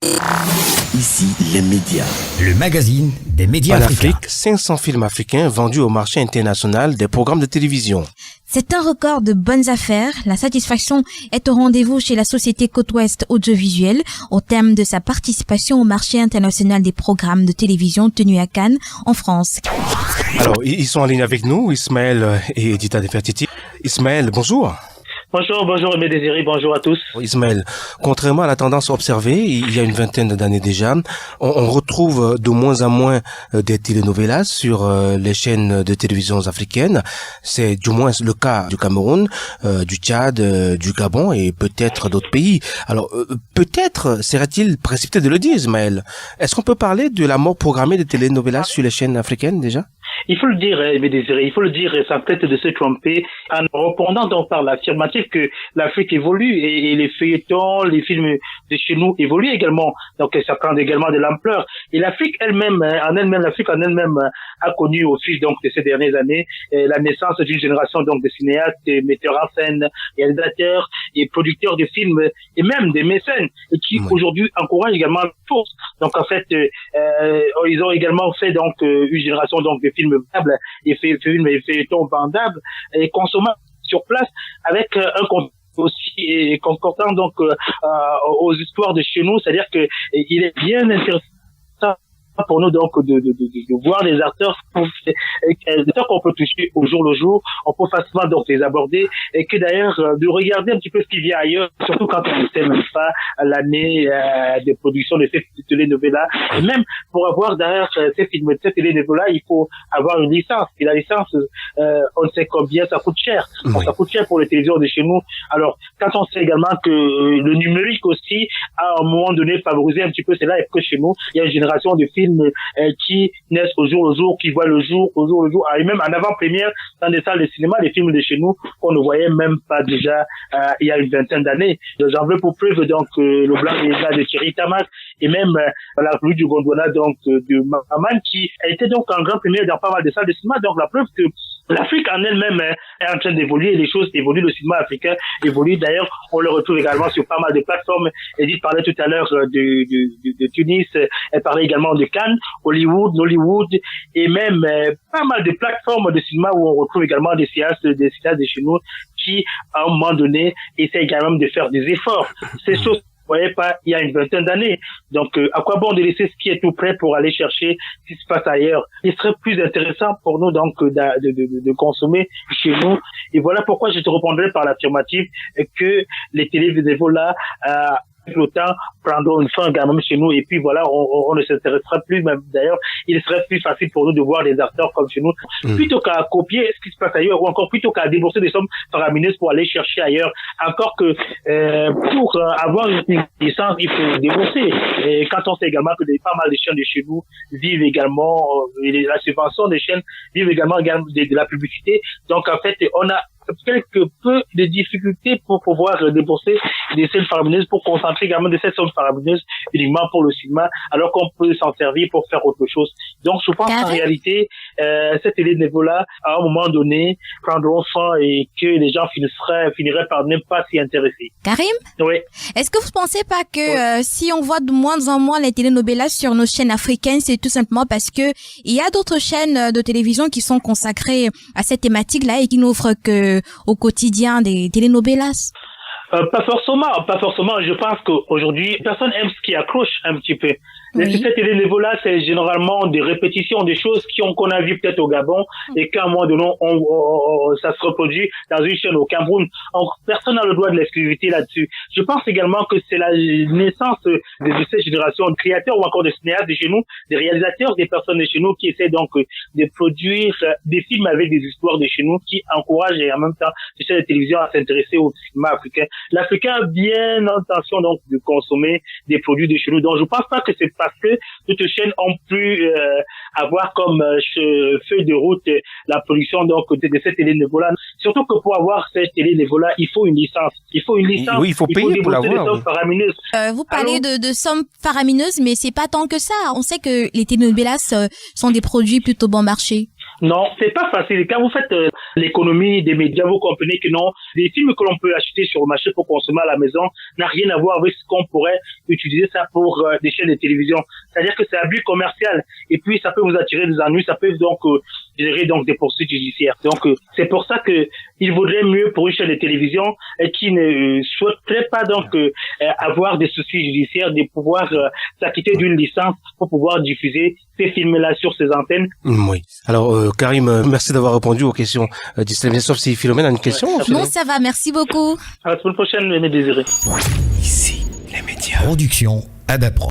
Ici, les médias. Le magazine des médias En africains. Afrique, 500 films africains vendus au marché international des programmes de télévision. C'est un record de bonnes affaires. La satisfaction est au rendez-vous chez la société Côte-Ouest Audiovisuel au terme de sa participation au marché international des programmes de télévision tenu à Cannes, en France. Alors, ils sont en ligne avec nous, Ismaël et Edita Nefertiti. Ismaël, bonjour. Bonjour Aimé Désiré, bonjour à tous. Ismaël, contrairement à la tendance observée il y a une vingtaine d'années déjà, on retrouve de moins en moins des telenovelas sur les chaînes de télévision africaines. C'est du moins le cas du Cameroun, du Tchad, du Gabon et peut-être d'autres pays. Alors, peut-être serait-il précipité de le dire, Ismaël. Est-ce qu'on peut parler de la mort programmée des telenovelas sur les chaînes africaines déjà? Il faut le dire, Aimé Désiré, il faut le dire sans peut-être de se tromper, en répondant donc par l'affirmative que l'Afrique évolue et les feuilletons, les films de chez nous évoluent également, donc ça prend également de l'ampleur. Et l'Afrique elle-même, l'Afrique en elle-même a connu au fil donc de ces dernières années la naissance d'une génération donc de cinéastes, de metteurs en scène, réalisateurs et producteurs de films et même des mécènes qui aujourd'hui encouragent également la force. Donc en fait, ils ont également fait donc une génération donc de films vendables et feuilletons vendables et consommables sur place avec un contenu aussi concordant donc aux histoires de chez nous, c'est-à-dire que il est bien intéressant pour nous donc de voir les acteurs qu'on peut toucher au jour le jour, on peut facilement donc les aborder et que d'ailleurs de regarder un petit peu ce qui vient ailleurs, surtout quand on ne sait même pas l'année de production de ces telenovelas. Et même pour avoir derrière ces films, ces telenovelas, il faut avoir une licence. Et la licence, on sait combien ça coûte cher. Donc, ça coûte cher pour les télévisions de chez nous. Alors, quand on sait également que le numérique aussi a à un moment donné favorisé un petit peu cela et que chez nous, il y a une génération de films qui naissent au jour le jour, qui voient le jour au jour le jour, et même en avant-première dans des salles de cinéma, les films de chez nous qu'on ne voyait même pas déjà il y a une vingtaine d'années. J'en veux pour preuve donc le Blanc et les de Thierry Tamak et même la pluie du Gondwana donc de Maman qui a été donc en grande première dans pas mal de salles de cinéma. Donc la preuve que l'Afrique en elle-même est en train d'évoluer, les choses évoluent, le cinéma africain évolue. D'ailleurs, on le retrouve également sur pas mal de plateformes. Edith parlait tout à l'heure de Tunis, elle parlait également de Cannes, Hollywood, Nollywood, et même pas mal de plateformes de cinéma où on retrouve également des cinéastes de chez nous qui, à un moment donné, essayent également de faire des efforts. Ces choses ne voyait pas il y a une vingtaine d'années. Donc, à quoi bon de laisser ce qui est tout prêt pour aller chercher ce qui se passe ailleurs? Il serait plus intéressant pour nous donc de consommer chez nous. Et voilà pourquoi je te répondrai par l'affirmative que les télévisions là le temps prendront une fin également chez nous et puis voilà on ne s'intéressera plus, même d'ailleurs il serait plus facile pour nous de voir des acteurs comme chez nous plutôt qu'à copier ce qui se passe ailleurs ou encore plutôt qu'à débourser des sommes faramineuses pour aller chercher ailleurs, encore que pour avoir une licence il faut débourser. Et quand on sait également que pas mal de chaînes de chez nous vivent également la subvention des chaînes vivent également de la publicité, donc en fait on a quelque peu de difficultés pour pouvoir débourser des sommes faramineuses, pour concentrer également de ces sommes faramineuses uniquement pour le cinéma, alors qu'on peut s'en servir pour faire autre chose. Donc je pense qu'en réalité, ces télénovelas, à un moment donné, prendront fin et que les gens finiraient par ne pas s'y intéresser. Karim? Oui. Est-ce que vous ne pensez pas que si on voit de moins en moins les telenovelas sur nos chaînes africaines, c'est tout simplement parce que il y a d'autres chaînes de télévision qui sont consacrées à cette thématique-là et qui n'offrent que au quotidien des telenovelas? Pas forcément. Je pense qu'aujourd'hui, personne aime ce qui accroche un petit peu. Ces télénovelas, c'est généralement des répétitions des choses qu'on a vues peut-être au Gabon et qu'à un moment donné, ça se reproduit dans une chaîne au Cameroun. Personne n'a le droit de l'exclusivité là-dessus. Je pense également que c'est la naissance de cette génération de créateurs ou encore de cinéastes de chez nous, des réalisateurs, des personnes de chez nous qui essaient donc de produire des films avec des histoires de chez nous qui encouragent et en même temps les chaînes de télévision à s'intéresser au cinéma africain. L'Africain a bien l'intention donc de consommer des produits de chez nous. Donc je pense pas que c'est parce que toutes les chaînes ont pu avoir comme feuille de route la production donc de cette télénovelas. Surtout que pour avoir cette télénovelas, il faut une licence. Oui, il faut payer pour l'avoir. Vous parlez de sommes faramineuses, mais c'est pas tant que ça. On sait que les telenovelas sont des produits plutôt bon marché. Non, c'est pas facile. Quand vous faites l'économie des médias, vous comprenez que non, les films que l'on peut acheter sur le marché pour consommer à la maison n'a rien à voir avec ce qu'on pourrait utiliser ça pour des chaînes de télévision. C'est-à-dire que c'est un but commercial et puis ça peut vous attirer des ennuis, ça peut donc générer donc des poursuites judiciaires. Donc c'est pour ça que il vaudrait mieux pour une chaîne de télévision qui ne souhaiterait pas donc avoir des soucis judiciaires de pouvoir s'acquitter d'une licence pour pouvoir diffuser ces films-là sur ses antennes. Oui. Alors Karim, merci d'avoir répondu aux questions d'Islamien, sauf si Philomène a une question. Non, ça va, merci beaucoup. À la semaine prochaine, mes désirés. Ici, les médias. Production Adapro.